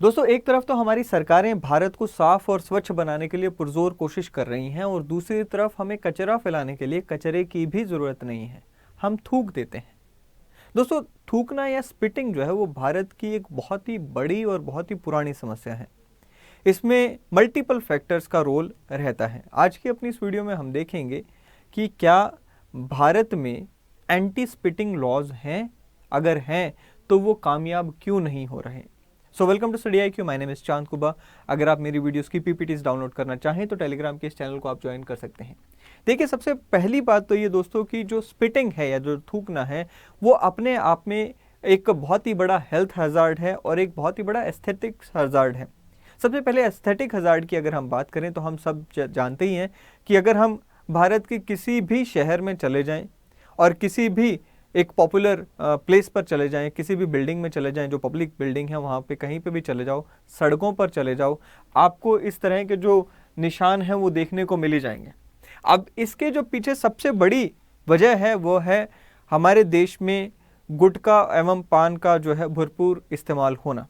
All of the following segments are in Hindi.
दोस्तों, एक तरफ तो हमारी सरकारें भारत को साफ और स्वच्छ बनाने के लिए पुरजोर कोशिश कर रही हैं और दूसरी तरफ हमें कचरा फैलाने के लिए कचरे की भी ज़रूरत नहीं है, हम थूक देते हैं। दोस्तों, थूकना या स्पिटिंग जो है वो भारत की एक बहुत ही बड़ी और बहुत ही पुरानी समस्या है। इसमें मल्टीपल फैक्टर्स का रोल रहता है। आज की अपनी इस वीडियो में हम देखेंगे कि क्या भारत में एंटी स्पिटिंग लॉज हैं, अगर हैं तो वो कामयाब क्यों नहीं हो रहे। So welcome to study IQ, my name is Chand Kuba. अगर आप मेरी वीडियोस की PPTs डाउनलोड करना चाहें तो टेलीग्राम के इस चैनल को आप ज्वाइन कर सकते हैं। देखिए, सबसे पहली बात तो ये दोस्तों की जो स्पिटिंग है या जो थूकना है वो अपने आप में एक बहुत ही बड़ा हेल्थ हजार्ड है और एक बहुत ही बड़ा एस्थेटिक हजार्ड है। सबसे पहले एस्थेटिक हजार्ड की अगर हम बात करें तो हम सब जानते ही हैं कि अगर हम भारत के किसी भी शहर में चले जाएं और किसी भी एक पॉपुलर प्लेस पर चले जाएं, किसी भी बिल्डिंग में चले जाएं, जो पब्लिक बिल्डिंग है वहाँ पे कहीं पे भी चले जाओ, सड़कों पर चले जाओ, आपको इस तरह के जो निशान हैं वो देखने को मिल ही जाएंगे। अब इसके जो पीछे सबसे बड़ी वजह है वो है हमारे देश में गुटखा एवं पान का जो है भरपूर इस्तेमाल होना।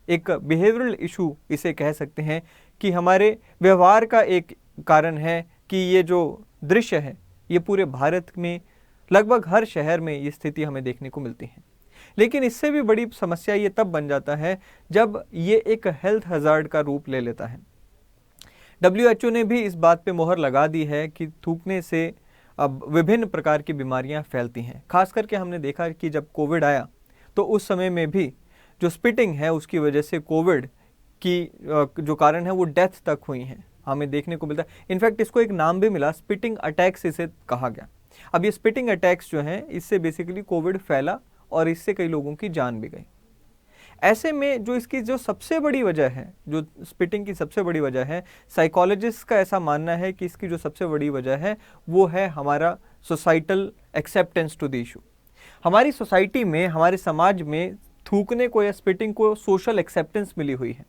एक बिहेवियरल इशू इसे कह सकते हैं कि हमारे व्यवहार का एक कारण है कि ये जो दृश्य है ये पूरे भारत में लगभग हर शहर में ये स्थिति हमें देखने को मिलती है। लेकिन इससे भी बड़ी समस्या ये तब बन जाता है जब ये एक हेल्थ हजार्ड का रूप ले लेता है। WHO ने भी इस बात पे मोहर लगा दी है कि थूकने से अब विभिन्न प्रकार की बीमारियां फैलती हैं। खास करके हमने देखा कि जब कोविड आया तो उस समय में भी जो स्पिटिंग है उसकी वजह से कोविड की जो कारण है वो डेथ तक हुई हैं, हमें देखने को मिलता है। इनफैक्ट इसको एक नाम भी मिला, स्पिटिंग अटैक्स इसे कहा गया। अब ये स्पिटिंग अटैक्स जो हैं इससे बेसिकली कोविड फैला और इससे कई लोगों की जान भी गई। ऐसे में जो इसकी जो सबसे बड़ी वजह है, जो स्पिटिंग की सबसे बड़ी वजह है, साइकोलॉजिस्ट का ऐसा मानना है कि इसकी जो सबसे बड़ी वजह है वो है हमारा societal acceptance to the issue. हमारी सोसाइटी में, हमारे समाज में थूकने को या स्पिटिंग को सोशल एक्सेप्टेंस मिली हुई है।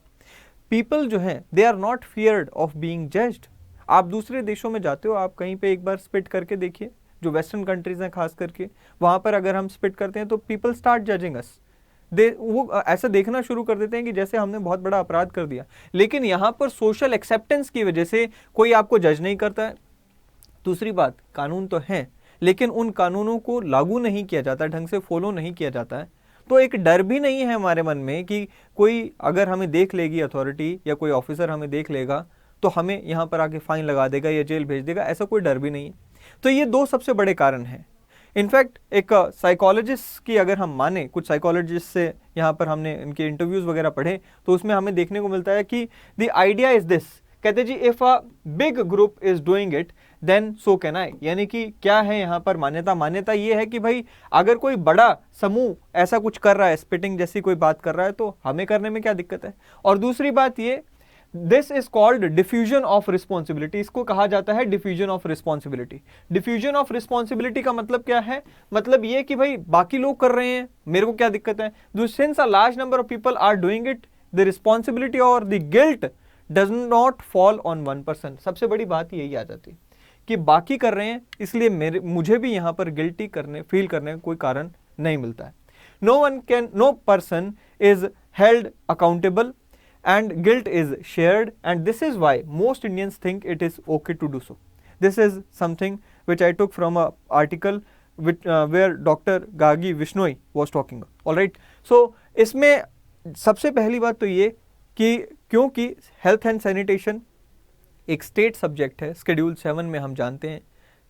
पीपल जो हैं they are not feared of being judged. आप दूसरे देशों में जाते हो, आप कहीं पे एक बार स्पिट करके देखिए, जो वेस्टर्न कंट्रीज हैं खास करके, वहाँ पर अगर हम स्पिट करते हैं तो पीपल स्टार्ट जजिंग अस। वो ऐसा देखना शुरू कर देते हैं कि जैसे हमने बहुत बड़ा अपराध कर दिया। लेकिन यहाँ पर सोशल एक्सेप्टेंस की वजह से कोई आपको जज नहीं करता है। दूसरी बात, कानून तो हैं लेकिन उन कानूनों को लागू नहीं किया जाता, ढंग से फॉलो नहीं किया जाता है। तो एक डर भी नहीं है हमारे मन में कि कोई अगर हमें देख लेगी अथॉरिटी या कोई ऑफिसर हमें देख लेगा तो हमें यहाँ पर आके फाइन लगा देगा या जेल भेज देगा, ऐसा कोई डर भी नहीं है। तो ये दो सबसे बड़े कारण हैं। इनफैक्ट एक साइकोलॉजिस्ट की अगर हम माने, कुछ साइकोलॉजिस्ट से यहाँ पर हमने इनके इंटरव्यूज वगैरह पढ़े तो उसमें हमें देखने को मिलता है कि द आइडिया इज दिस, कहते जी if a big group is doing it then so can I. यानी कि क्या है यहाँ पर मान्यता ये है कि भाई अगर कोई बड़ा समूह ऐसा कुछ कर रहा है, स्पिटिंग जैसी कोई बात कर रहा है, तो हमें करने में क्या दिक्कत है। और दूसरी बात ये, this is called diffusion of responsibility. इसको कहा जाता है diffusion of responsibility. Diffusion of responsibility का मतलब क्या है, मतलब ये कि भाई बाकी लोग कर रहे हैं, मेरे को क्या दिक्कत है। Since a large number of people are doing it, the responsibility और the guilt does not fall on one person. सबसे बड़ी बात यही आ जाती कि बाकी कर रहे हैं इसलिए मुझे भी यहां पर गिल्टी फील करने का कोई कारण नहीं मिलता है। No person is held accountable and guilt is shared, and this is why most Indians think it is okay to do so. This is something which I took from a article where Dr. Gagi Vishnoi was talking. All right, so इसमें सबसे पहली बात तो ये कि क्योंकि हेल्थ एंड सैनिटेशन एक स्टेट सब्जेक्ट है, शेड्यूल 7 में हम जानते हैं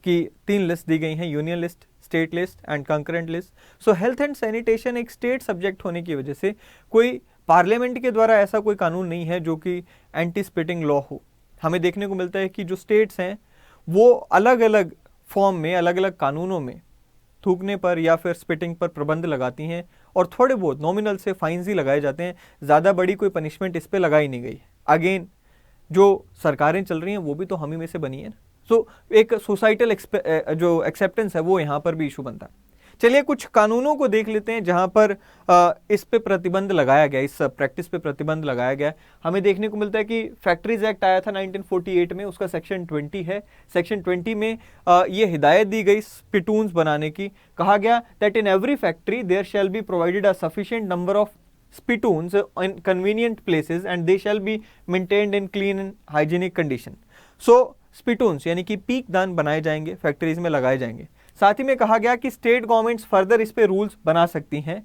कि 3 लिस्ट दी गई हैं, union list, state list and concurrent list. So health and sanitation एक स्टेट सब्जेक्ट होने की वजह से कोई पार्लियामेंट के द्वारा ऐसा कोई कानून नहीं है जो कि एंटी स्पिटिंग लॉ हो। हमें देखने को मिलता है कि जो स्टेट्स हैं वो अलग अलग फॉर्म में, अलग अलग कानूनों में थूकने पर या फिर स्पिटिंग पर प्रतिबंध लगाती हैं और थोड़े बहुत नॉमिनल से फाइन्स ही लगाए जाते हैं। ज़्यादा बड़ी कोई पनिशमेंट इस पर लगाई नहीं गई। अगेन जो सरकारें चल रही हैं वो भी तो हम ही में से बनी है। सो एक सोसाइटल जो एक्सेप्टेंस है वो यहाँ पर भी इशू बनता है। चलिए कुछ कानूनों को देख लेते हैं जहां पर इस पे प्रतिबंध लगाया गया, इस प्रैक्टिस पे प्रतिबंध लगाया गया। हमें देखने को मिलता है कि फैक्ट्रीज एक्ट आया था 1948 में, उसका सेक्शन 20 है। सेक्शन 20 में ये हिदायत दी गई स्पिटून्स बनाने की। कहा गया that in every factory there shall be provided a sufficient number of spittoons in convenient places and they shall be maintained in clean and hygienic condition. So spittoons यानी कि पीक दान बनाए जाएंगे, फैक्ट्रीज में लगाए जाएंगे। साथ ही में कहा गया कि स्टेट गवर्नमेंट्स फर्दर इस पे रूल्स बना सकती हैं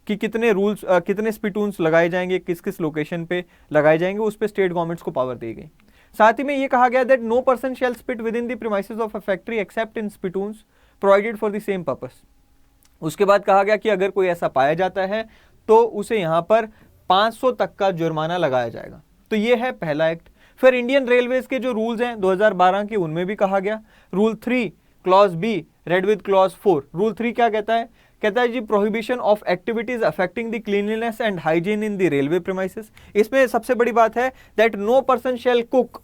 कि कितने स्पिटून्स लगाए जाएंगे, किस किस लोकेशन पे लगाए जाएंगे, उस पे स्टेट गवर्नमेंट्स को पावर दी गई। साथ ही में ये कहा गया that no person shall spit within the premises of a factory except in spittoons provided for the same purpose. उसके बाद कहा गया कि अगर कोई ऐसा पाया जाता है तो उसे यहाँ पर 500 तक का जुर्माना लगाया जाएगा। तो ये है पहला एक्ट। फिर इंडियन रेलवेज के जो रूल्स हैं 2012 के, उनमें भी कहा गया rule 3 clause B read with clause 4। Rule 3 क्या कहता है? कहता है जी prohibition of activities affecting the cleanliness and hygiene in the railway premises. इसमें सबसे बड़ी बात है that no person shall cook,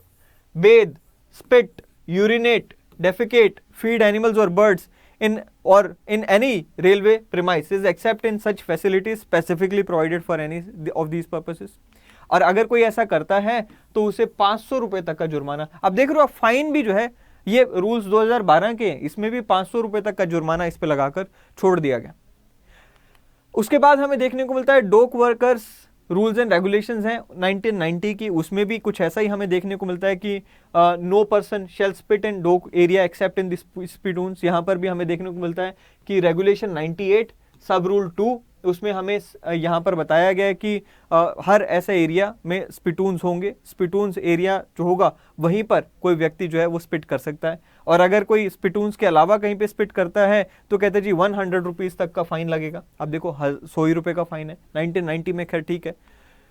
bathe, spit, urinate, defecate, feed animals और birds in any railway premises except in such facilities specifically provided for any of these purposes। और अगर कोई ऐसा करता है तो उसे 500 रुपए तक का जुर्माना। अब देख रहे हो फाइन भी जो है ये रूल्स 2012 के, इसमें भी 500 रुपए तक का जुर्माना इस पे लगाकर छोड़ दिया गया। उसके बाद हमें देखने को मिलता है dock workers rules and regulations हैं 1990 की, उसमें भी कुछ ऐसा ही हमें देखने को मिलता है कि no person shall spit in dock area except in spittoons. यहाँ पर भी हमें देखने को मिलता है कि रेगुलेशन 98 सब रूल 2 उसमें हमें यहाँ पर बताया गया है कि हर ऐसे एरिया में स्पिटून्स होंगे। स्पिटून्स एरिया जो होगा वहीं पर कोई व्यक्ति जो है वो स्पिट कर सकता है, और अगर कोई स्पिटून्स के अलावा कहीं पे स्पिट करता है तो कहते हैं जी 100 रुपीज़ तक का फाइन लगेगा। अब देखो 100 ही रुपये का फाइन है 1990 में, खैर ठीक है।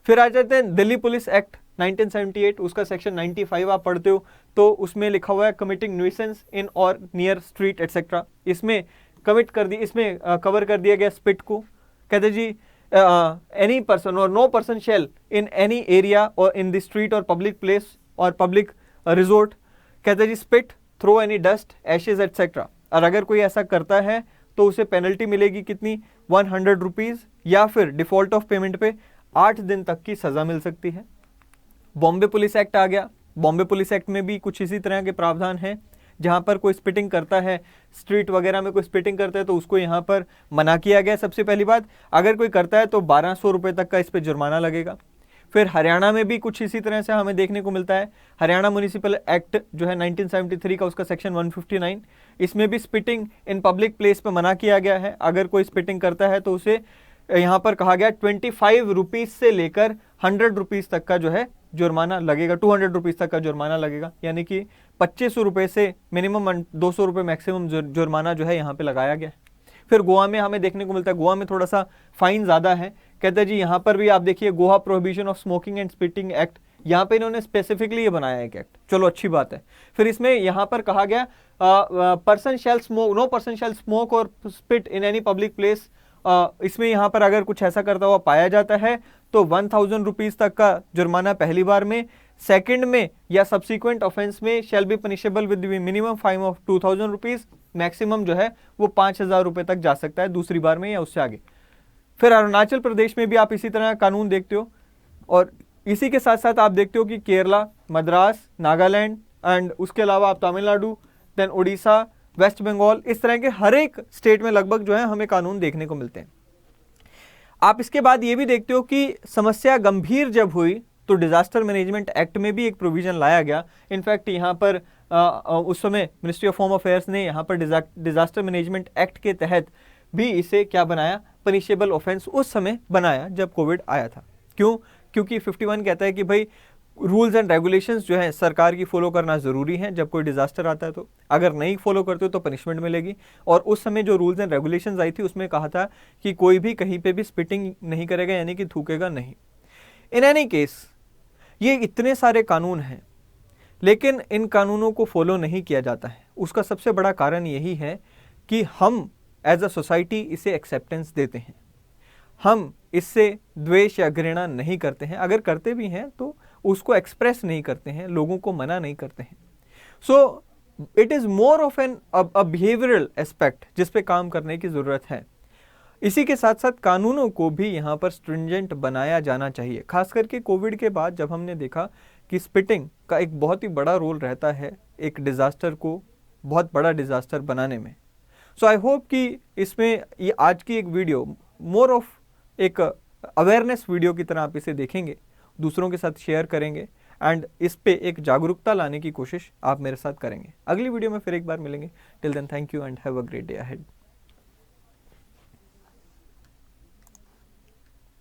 फिर आ जाते हैं दिल्ली पुलिस एक्ट 1978, उसका सेक्शन 95 आप पढ़ते हो तो उसमें लिखा हुआ है कमिटिंग न्यूसेंस इन और नियर स्ट्रीट एटसेट्रा। इसमें कवर कर दिया गया स्पिट को। कहते जी एनी पर्सन और no person shall in any area और इन द स्ट्रीट और पब्लिक प्लेस और पब्लिक रिजोर्ट, कहते जी spit, throw any dust, ashes etcetera. और अगर कोई ऐसा करता है तो उसे पेनल्टी मिलेगी कितनी? 100 रुपीज़, या फिर डिफॉल्ट ऑफ पेमेंट पे 8 दिन तक की सजा मिल सकती है। बॉम्बे पुलिस एक्ट आ गया। बॉम्बे पुलिस एक्ट में भी कुछ इसी तरह के प्रावधान हैं, जहां पर कोई स्पिटिंग करता है, स्ट्रीट वगैरह में कोई स्पिटिंग करता है तो उसको यहाँ पर मना किया गया। सबसे पहली बात, अगर कोई करता है तो 1200 रुपये तक का इस पर जुर्माना लगेगा। फिर हरियाणा में भी कुछ इसी तरह से हमें देखने को मिलता है। हरियाणा म्यूनिसिपल एक्ट जो है 1973 का, उसका सेक्शन 159, इसमें भी स्पिटिंग इन पब्लिक प्लेस पे मना किया गया है। अगर कोई स्पिटिंग करता है तो उसे यहाँ पर कहा गया 25 रुपीज़ से लेकर 100 रुपीज़ तक का जो है जुर्माना लगेगा, 200 रुपीज़ तक का जुर्माना लगेगा, यानी कि 2500 रुपये से मिनिमम 200 रुपये मैक्सिमम जुर्माना जो है यहाँ पे लगाया गया। फिर गोवा में हमें देखने को मिलता है, गोवा में थोड़ा सा फाइन ज़्यादा है। कहते हैं जी यहाँ पर भी आप देखिए Goa prohibition of smoking and spitting act, यहाँ पे इन्होंने स्पेसिफिकली ये बनाया एक एक्ट, चलो अच्छी बात है। फिर इसमें यहाँ पर कहा गया person shall smoke, no person shall smoke और spit in any public place. इसमें यहाँ पर अगर कुछ ऐसा करता हुआ पाया जाता है तो 1000 रुपीज़ तक का जुर्माना पहली बार में, सेकंड में या सब्सिक्वेंट ऑफेंस में shall be punishable with minimum fine of 2000 rupees, maximum जो है वो 5000 रुपये तक जा सकता है दूसरी बार में या उससे आगे। फिर अरुणाचल प्रदेश में भी आप इसी तरह का कानून देखते हो, और इसी के साथ साथ आप देखते हो कि केरला, मद्रास, नागालैंड एंड उसके अलावा आप तमिलनाडु, देन उड़ीसा, वेस्ट बंगाल, इस तरह के हर एक स्टेट में लगभग जो है हमें कानून देखने को मिलते हैं। आप इसके बाद ये भी देखते हो कि समस्या गंभीर जब हुई तो डिजास्टर मैनेजमेंट एक्ट में भी एक प्रोविजन लाया गया। इनफैक्ट यहाँ पर उस समय मिनिस्ट्री ऑफ होम अफेयर्स ने यहाँ पर डिजास्टर मैनेजमेंट एक्ट के तहत भी इसे क्या बनाया, पनिशेबल ऑफेंस उस समय बनाया जब कोविड आया था। क्यों? क्योंकि 51 कहता है कि भाई रूल्स एंड रेगुलेशंस जो है सरकार की फॉलो करना ज़रूरी है। जब कोई डिजास्टर आता है तो अगर नहीं फॉलो करते हो तो पनिशमेंट मिलेगी। और उस समय जो रूल्स एंड रेगुलेशंस आई थी उसमें कहा था कि कोई भी कहीं पे भी स्पिटिंग नहीं करेगा, यानी कि थूकेगा नहीं। इन एनी केस ये इतने सारे कानून हैं, लेकिन इन कानूनों को फॉलो नहीं किया जाता है। उसका सबसे बड़ा कारण यही है कि हम एज अ सोसाइटी इसे एक्सेप्टेंस देते हैं, हम इससे द्वेष या घृणा नहीं करते हैं। अगर करते भी हैं तो उसको एक्सप्रेस नहीं करते हैं, लोगों को मना नहीं करते हैं। So it is more of an behavioural aspect जिस पे काम करने की ज़रूरत है। इसी के साथ साथ कानूनों को भी यहाँ पर स्ट्रिंजेंट बनाया जाना चाहिए। खास करके कोविड के बाद जब हमने देखा कि स्पिटिंग का एक बहुत ही बड़ा रोल रहता है एक डिज़ास्टर को बहुत बड़ा डिज़ास्टर बनाने में। सो आई होप कि इसमें ये आज की एक वीडियो मोर ऑफ एक अवेयरनेस वीडियो की तरह आप इसे देखेंगे, दूसरों के साथ शेयर करेंगे एंड इस पे एक जागरूकता लाने की कोशिश आप मेरे साथ करेंगे। अगली वीडियो में फिर एक बार मिलेंगे। Till then thank you and have a great day ahead.